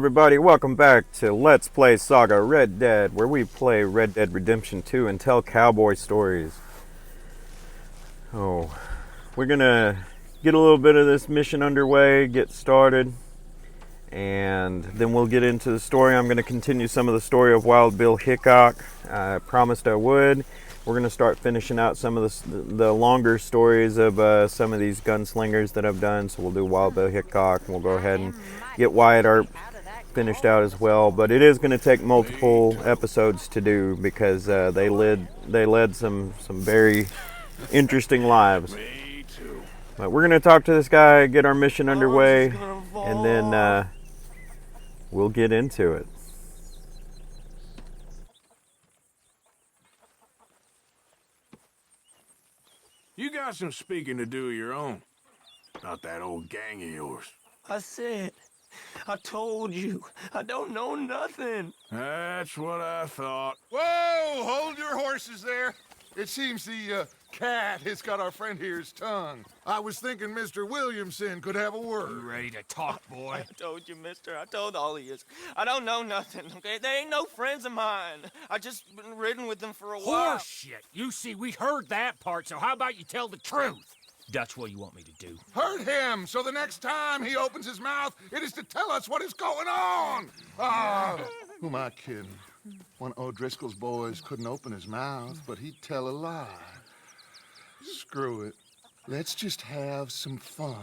everybody, welcome back to Let's Play Saga Red Dead, where we play Red Dead Redemption 2 and tell cowboy stories. Oh, we're gonna get a little bit of this mission underway, get started, and then we'll get into the story. I'm gonna continue some of the story of Wild Bill Hickok. I promised I would. We're gonna start finishing out some of the longer stories of some of these gunslingers that I've done. So we'll do Wild Bill Hickok, and we'll go ahead and get Wyatt Earp finished out as well. But it is going to take multiple episodes to do because they led some very interesting lives. But we're going to talk to this guy, get our mission underway, and then we'll get into it. You got some speaking to do of your own. Not that old gang of yours. I told you, I don't know nothing. That's what I thought. Whoa! Hold your horses there. It seems the cat has got our friend here's tongue. I was thinking Mr. Williamson could have a word. You ready to talk, boy? I told you, mister. I told all of you. I don't know nothing, okay? They ain't no friends of mine. I just been ridden with them for a while. Horseshit. You see, we heard that part, so how about you tell the truth? That's what you want me to do. Hurt him, so the next time he opens his mouth, it is to tell us what is going on. Who am I kidding? One of O'Driscoll's boys couldn't open his mouth, but he'd tell a lie. Screw it. Let's just have some fun.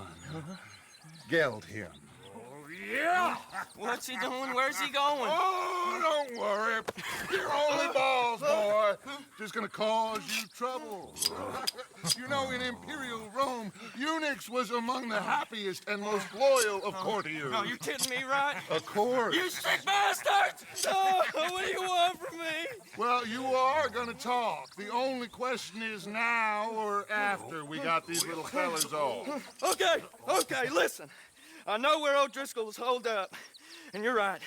Geld him. Yeah! What's he doing? Where's he going? Oh, don't worry. You're only balls, boy. Just gonna cause you trouble. You know, in Imperial Rome, eunuchs was among the happiest and most loyal of courtiers. No, you're kidding me, right? Of course. You sick bastards! Oh, what do you want from me? Well, you are gonna talk. The only question is now or after we got these little fellas off. Okay, listen. I know where O'Driscoll's holed up, and you're right.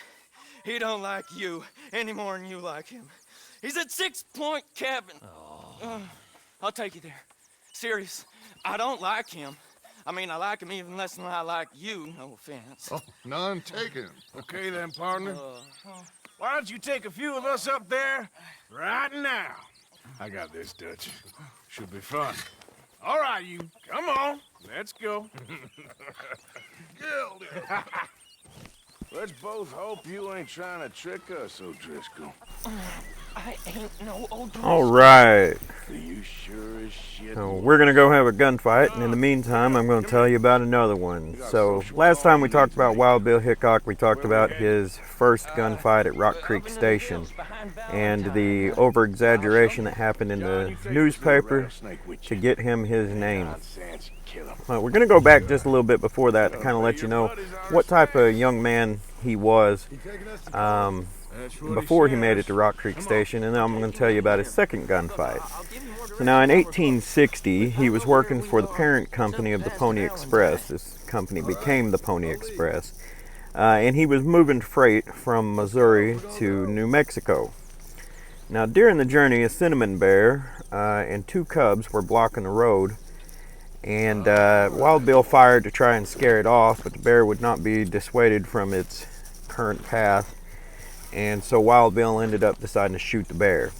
He don't like you any more than you like him. He's at 6 Point Cabin. I'll take you there. Serious, I don't like him. I mean, I like him even less than I like you, no offense. Oh, none taken. Okay then, partner. Why don't you take a few of us up there right now? I got this, Dutch. Should be fun. All right, you. Come on. Let's go. Geld him. Let's both hope you ain't trying to trick us, O'Driscoll. I ain't no O'Driscoll. All right. You sure as shit. So we're going to go have a gunfight, and in the meantime, I'm going to tell you about another one. So last time we talked about Wild Bill Hickok, we talked about his first gunfight at Rock Creek Station and the over-exaggeration that happened in the newspaper to get him his name. We're going to go back just a little bit before that to kind of let you know what type of young man he was before he made it to Rock Creek Station, and then I'm going to tell you about his second gunfight. So now in 1860, he was working for the parent company of the Pony Express. This company became the Pony Express. And he was moving freight from Missouri to New Mexico. Now during the journey, a cinnamon bear and 2 cubs were blocking the road. And Wild Bill fired to try and scare it off, but the bear would not be dissuaded from its current path. And so Wild Bill ended up deciding to shoot the bear.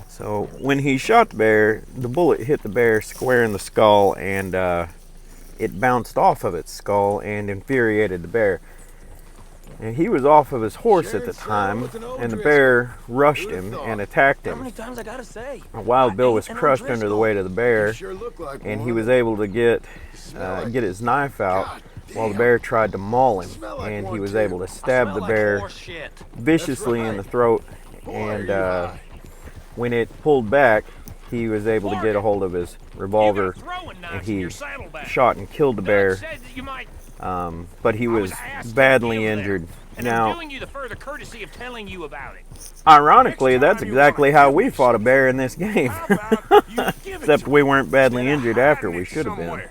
So when he shot the bear, the bullet hit the bear square in the skull, and it bounced off of its skull and infuriated the bear. And he was off of his horse at the time, and the bear rushed him and attacked him. How many times I gotta say? Wild Bill was crushed under the weight of the bear, and he was able to get his knife out while the bear tried to maul him, and he was able to stab the bear viciously in the throat, and when it pulled back, he was able to get a hold of his revolver, and he shot and killed the bear, but he was badly injured. Now, ironically, that's exactly how we fought a bear in this game, except we weren't badly injured after we should have been.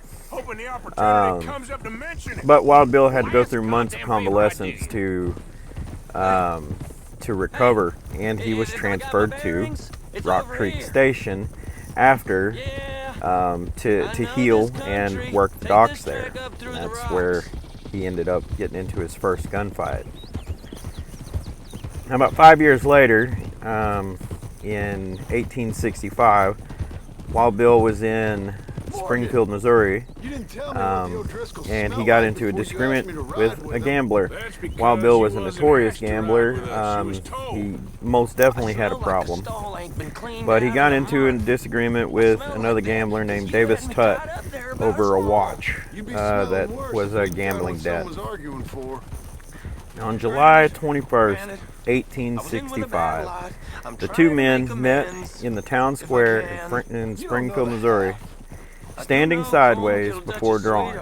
But Wild Bill had to go through months of convalescence to recover, and he was transferred to Rock Creek Station after to heal and work the docks there. That's where he ended up getting into his first gunfight. Now, about 5 years later, in 1865, Wild Bill was in Springfield, Missouri, and he got into a disagreement with a gambler. Wild Bill was a notorious gambler. He most definitely had a problem, but he got into a disagreement with another gambler named Davis Tutt over a watch that was a gambling debt. On July 21st, 1865, the two men met in the town square in Springfield, Missouri, standing sideways before drawing.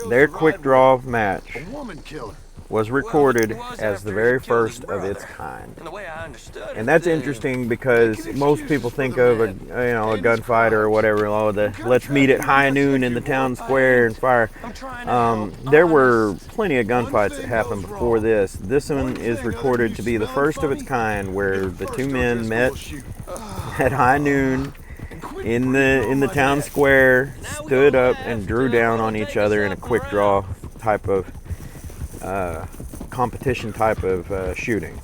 Their quick draw match was recorded as the very first of its kind. And that's interesting because most people think of a gunfight or whatever, let's meet at high noon in the town square and fire. There were plenty of gunfights that happened before this. This one is recorded to be the first of its kind, where the two men met at high noon in the town square, stood up and drew down on each other in a quick draw type of competition type of shooting.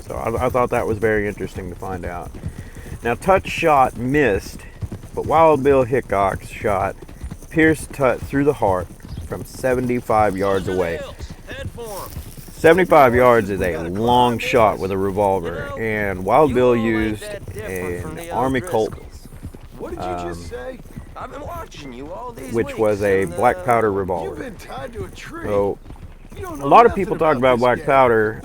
So I thought that was very interesting to find out. Now, Tutt's shot missed, but Wild Bill Hickok's shot pierced Tutt through the heart from 75 yards away. 75 yards is a long shot with a revolver, and Wild Bill used an Army Colt, which was a black powder revolver. So, a lot of people talk about black powder,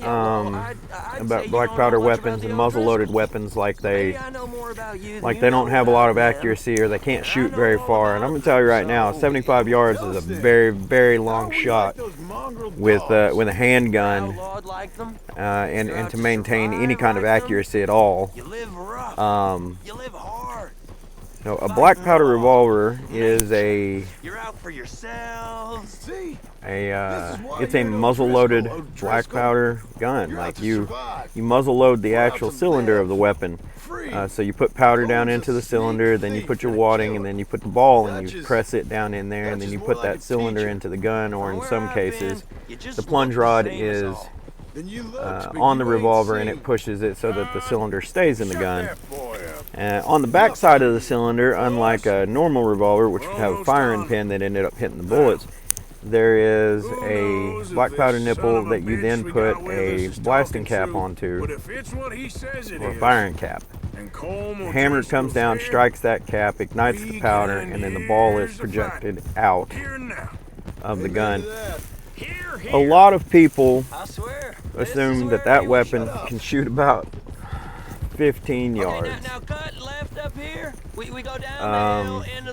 weapons and muzzle-loaded weapons like they don't have a lot of accuracy or they can't shoot very far. And I'm going to tell you right now, 75 yards is a very, very long shot with a handgun, and to maintain any kind of accuracy at all. A black powder revolver is it's a muzzle-loaded black powder gun. Like you muzzle load the actual cylinder of the weapon. So you put powder down into the cylinder, then you put your wadding, and then you put the ball and you press it down in there, and then you put that cylinder into the gun, or in some cases, the plunge rod is on the revolver and it pushes it so that the cylinder stays in the gun. On the back side of the cylinder, unlike a normal revolver, which would have a firing pin that ended up hitting the bullets, there is a black powder nipple that you then put a blasting cap onto, or a firing cap. The hammer comes down, strikes that cap, ignites the powder, and then the ball is projected out of the gun. A lot of people assume that weapon can shoot about 15 yards.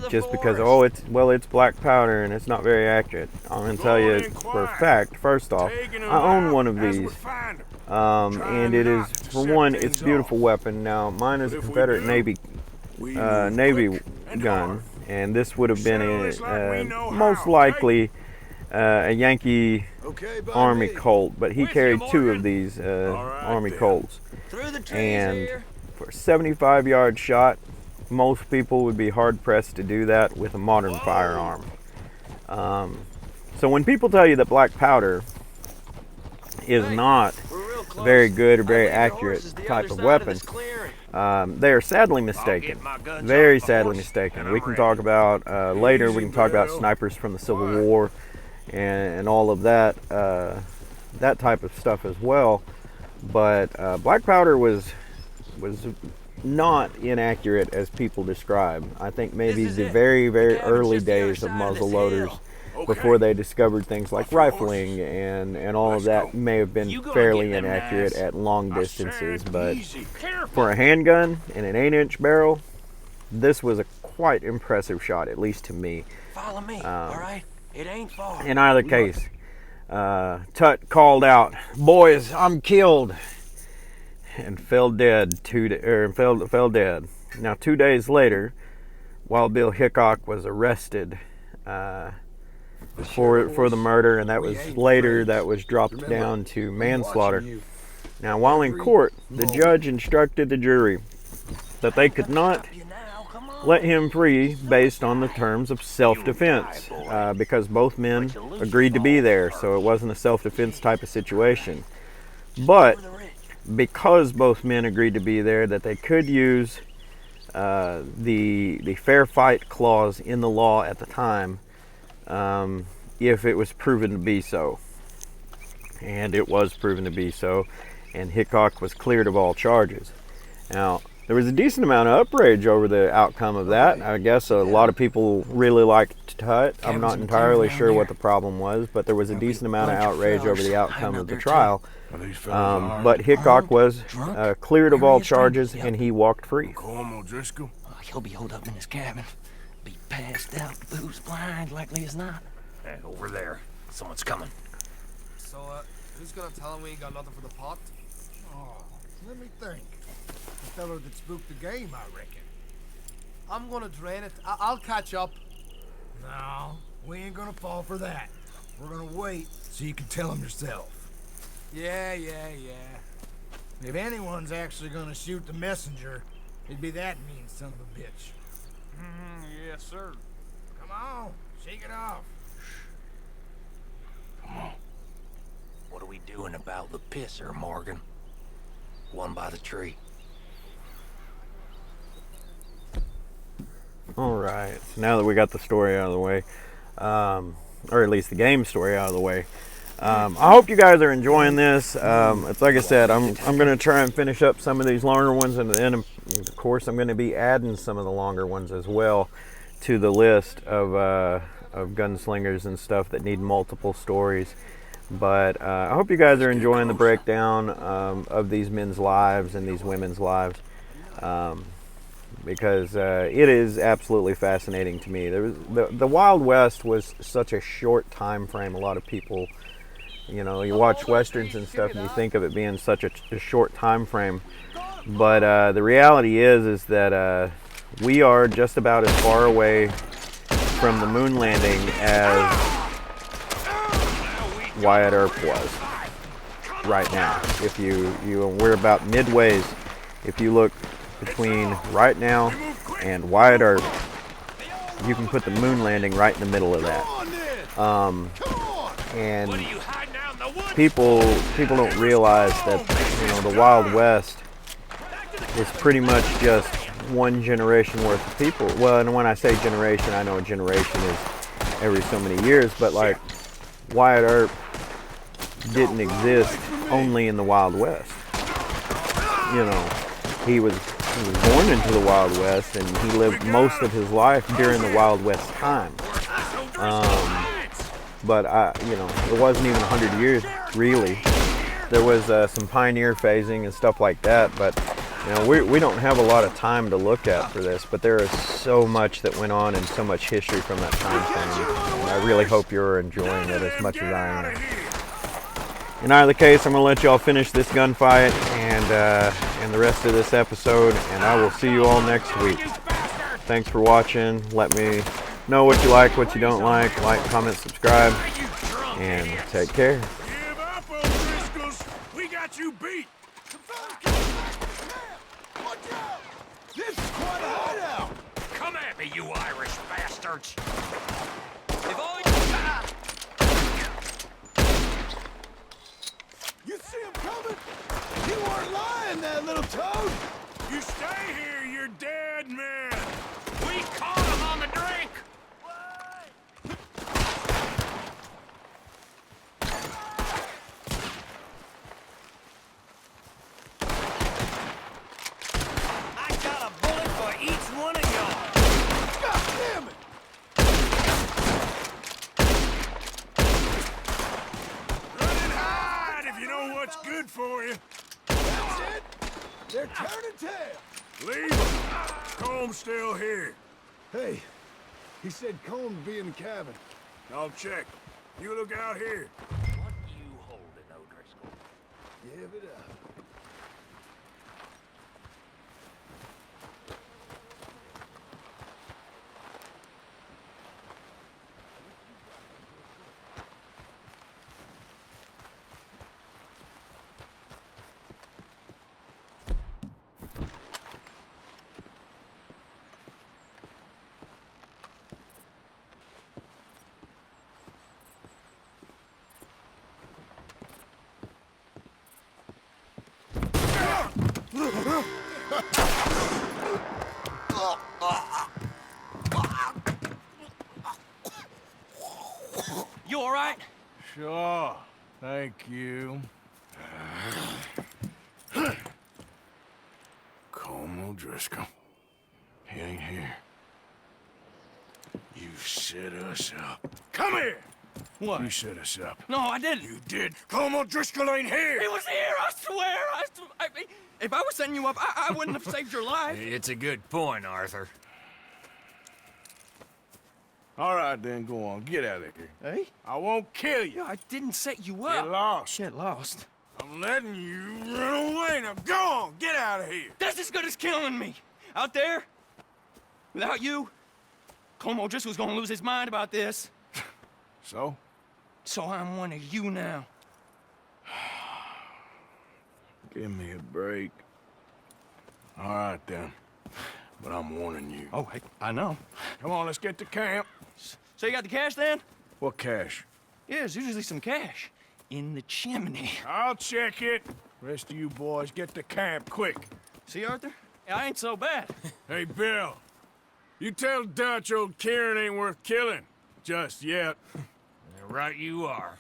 Just because, it's black powder and it's not very accurate. I'm going to tell you for a fact, first off, I own one of these. And it is, for one, it's a beautiful weapon. Now, mine is a Confederate Navy gun, and this would have been most likely a Yankee Army Colt, but he carried two of these Army Colts. And for a 75-yard shot, most people would be hard-pressed to do that with a modern firearm. So when people tell you that black powder is not very good or very accurate type of weapon, they are sadly mistaken. Very sadly mistaken. We can talk about later. We can talk about snipers from the Civil War and all of that type of stuff as well. But black powder was not inaccurate as people describe. I think maybe the very, very early days of muzzle loaders, before they discovered things like rifling and all of that, may have been fairly inaccurate at long distances. But for a handgun and an 8-inch barrel, this was a quite impressive shot, at least to me. Follow me, all right? It ain't far. In either case, Tutt called out, "Boys, I'm killed," and fell dead. Fell dead. Now, 2 days later, Wild Bill Hickok was arrested for the murder, and that was dropped down to manslaughter. Now, while in court, the judge instructed the jury that they could not let him free based on the terms of self-defense, because both men agreed to be there, so it wasn't a self-defense type of situation. But because both men agreed to be there, that they could use the fair fight clause in the law at the time, if it was proven to be so. And it was proven to be so, and Hickok was cleared of all charges. Now, there was a decent amount of outrage over the outcome of that. I guess a lot of people really liked Tut. I'm not entirely sure what the problem was, but there was a decent amount of outrage over the outcome of the trial. But Hickok was cleared of all charges, and he walked free. Colm O'Driscoll? He'll be holed up in his cabin. Be passed out, booze blind, likely as not. Hey, over there. Someone's coming. So, who's gonna tell him we ain't got nothing for the pot? Oh, let me think. The fellow that spooked the game, I reckon. I'm gonna drain it. I'll catch up. No, we ain't gonna fall for that. We're gonna wait so you can tell him yourself. Yeah. If anyone's actually gonna shoot the messenger, it'd be that mean son of a bitch. Yes, sir. Come on, shake it off. What are we doing about the pisser, Morgan? One by the tree. Alright, so now that we got the story out of the way, or at least the game story out of the way, I hope you guys are enjoying this. It's like I said, I'm going to try and finish up some of these longer ones, and then of course I'm going to be adding some of the longer ones as well to the list of gunslingers and stuff that need multiple stories. But I hope you guys are enjoying the breakdown of these men's lives and these women's lives, because it is absolutely fascinating to me. There was the Wild West was such a short time frame. A lot of people, you know, you watch westerns and stuff and you think of it being such a short time frame, but the reality is that we are just about as far away from the moon landing as Wyatt Earp was right now. If we're about midways. If you look between right now and Wyatt Earp, you can put the moon landing right in the middle of that. And people don't realize that, you know, the Wild West is pretty much just one generation worth of people. Well, and when I say generation, I know a generation is every so many years, but like Wyatt Earp didn't exist only in the Wild West. You know, he was born into the Wild West, and he lived most of his life during the Wild West time. But you know, it wasn't even 100 years really. There was some pioneer phasing and stuff like that, but you know, we don't have a lot of time to look at for this. But there is so much that went on and so much history from that time frame, and I really hope you're enjoying it as much as I am. In either case, I'm going to let y'all finish this gunfight and the rest of this episode, and I will see you all next week. Thanks for watching. Let me know what you like, what you don't like, comment, subscribe, and take care. Give up, O'Driscolls! We got you beat! Watch out! This is quite a hideout! Come at me, you Irish bastards! You see him coming? You weren't lying, that little toad! You stay here, you're dead men! We caught him on the drink! I got a bullet for each one of y'all. God damn it! Run and hide if you know what's good for you! That's it! They're turning tail! Leave him! Comb's still here. Hey, he said Colm would be in the cabin. I'll check. You look out here. What you holding, O'Driscoll? Give it up. You all right? Sure. Thank you. Colm O'Driscoll. He ain't here. You set us up. Come here! What? You set us up. No, I didn't. You did. Colm O'Driscoll ain't here! He was here, I swear. If I was setting you up, I wouldn't have saved your life. It's a good point, Arthur. All right, then, go on. Get out of here. Hey? I won't kill you. I didn't set you Get up. lost. Get lost. I'm letting you run away. Now go on. Get out of here. That's as good as killing me. Out there, without you, Colm O'Driscoll's gonna lose his mind about this. So? So I'm one of you now. Give me a break. All right, then. But I'm warning you. Oh, hey, I know. Come on, let's get to camp. So you got the cash then? What cash? Yeah, there's usually some cash in the chimney. I'll check it. Rest of you boys, get to camp, quick. See, Arthur? I ain't so bad. Hey, Bill. You tell Dutch old Kieran ain't worth killing. Just yet. Right you are.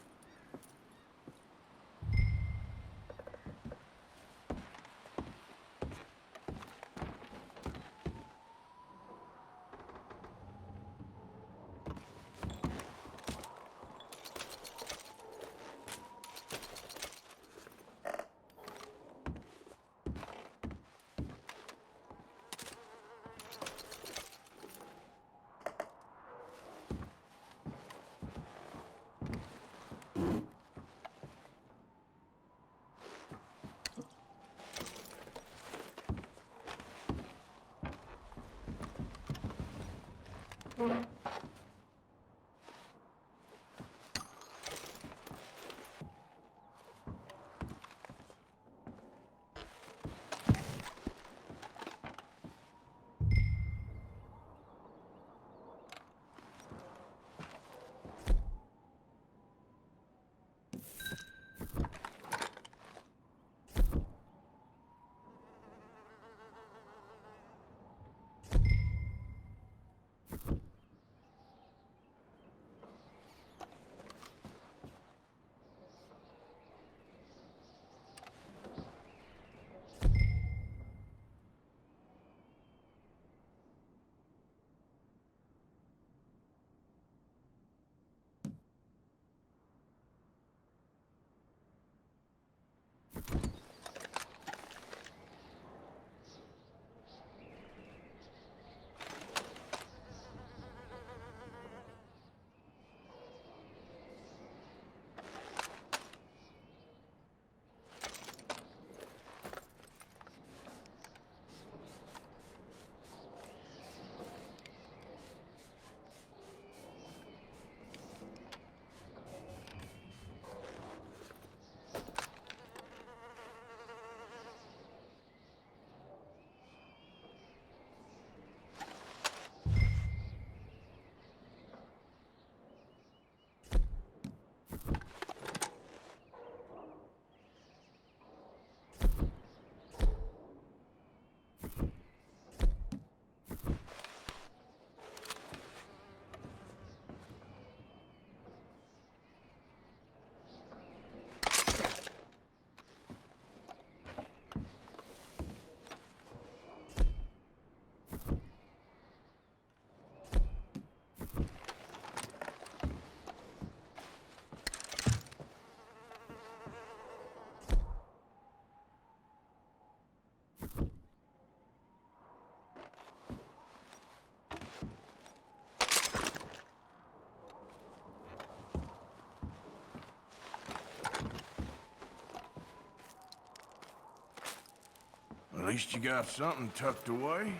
At least you got something tucked away.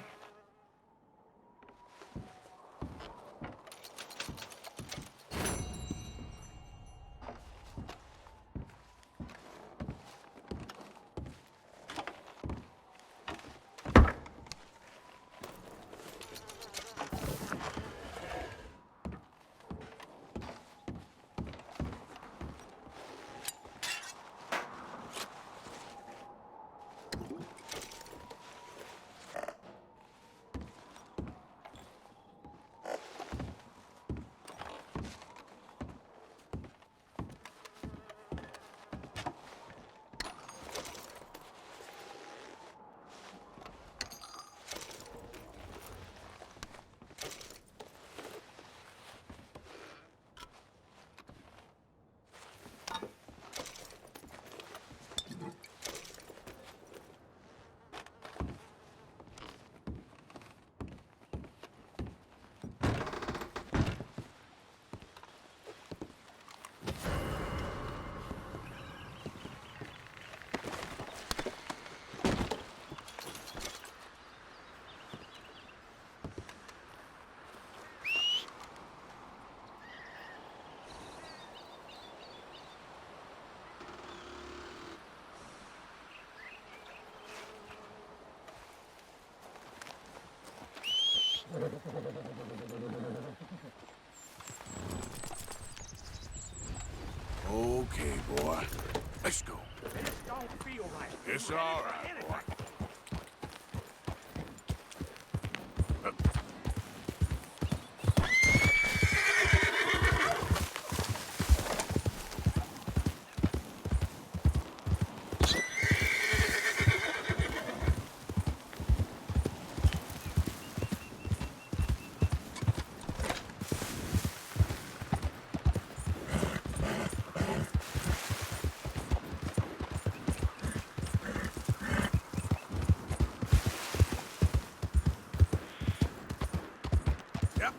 It's all right, boy. Yep.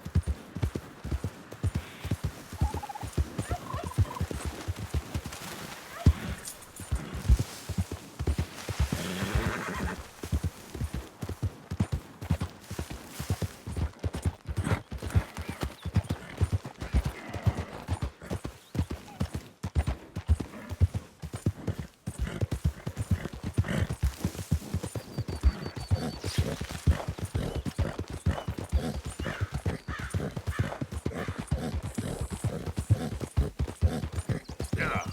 Yeah.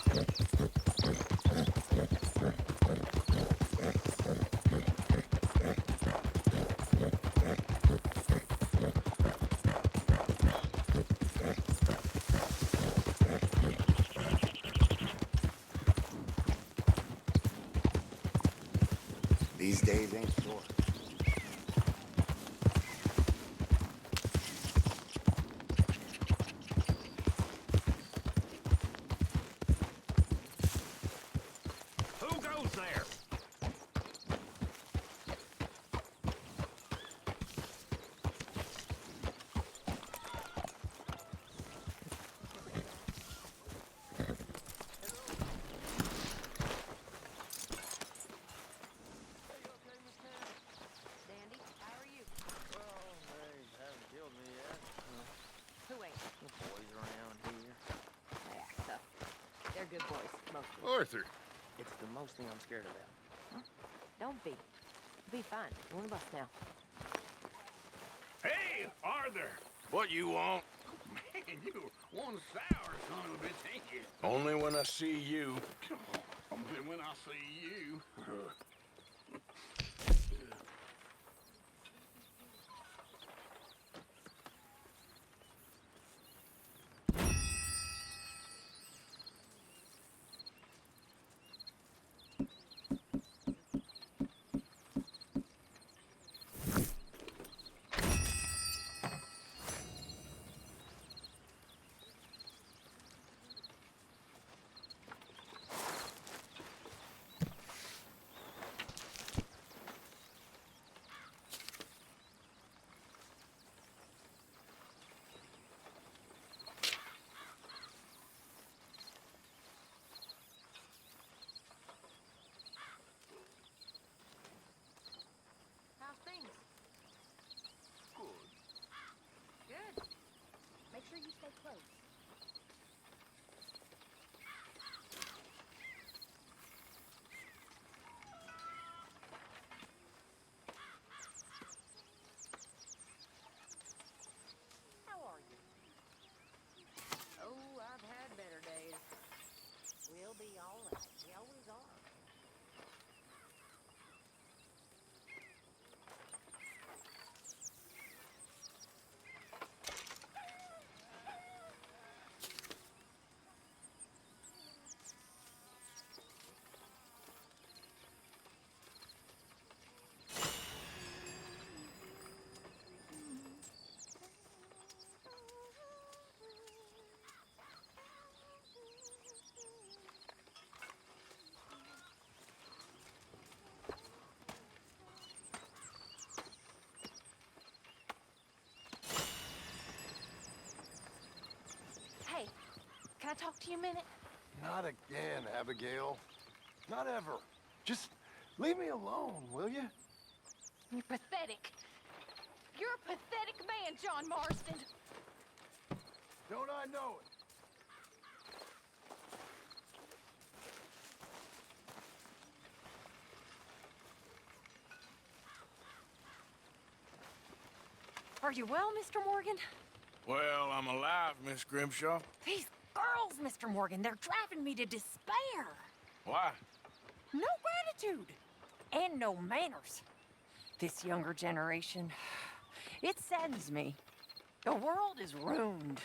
These days ain't short. Who goes there? Dandy, how are you? Well, they haven't killed me yet. Who ain't? The boys around here. Yeah, tough. They're good boys, most of them. Arthur. It's the most thing I'm scared about. Don't be. Be fine. One of us now. Hey, Arthur. What you want? Man, you one sour son of a bitch, ain't you? Only when I see you. Only when I see you. How's things? Good. Make sure you stay close. How are you? Oh, I've had better days. We'll be all right. We always are. Hey, can I talk to you a minute? Not again, Abigail. Not ever. Just leave me alone, will you? You're pathetic. You're a pathetic man, John Marston. Don't I know it? Are you well, Mr. Morgan? Well, I'm alive, Miss Grimshaw. These girls, Mr. Morgan, they're driving me to despair. Why? No gratitude. And no manners. This younger generation, it saddens me. The world is ruined.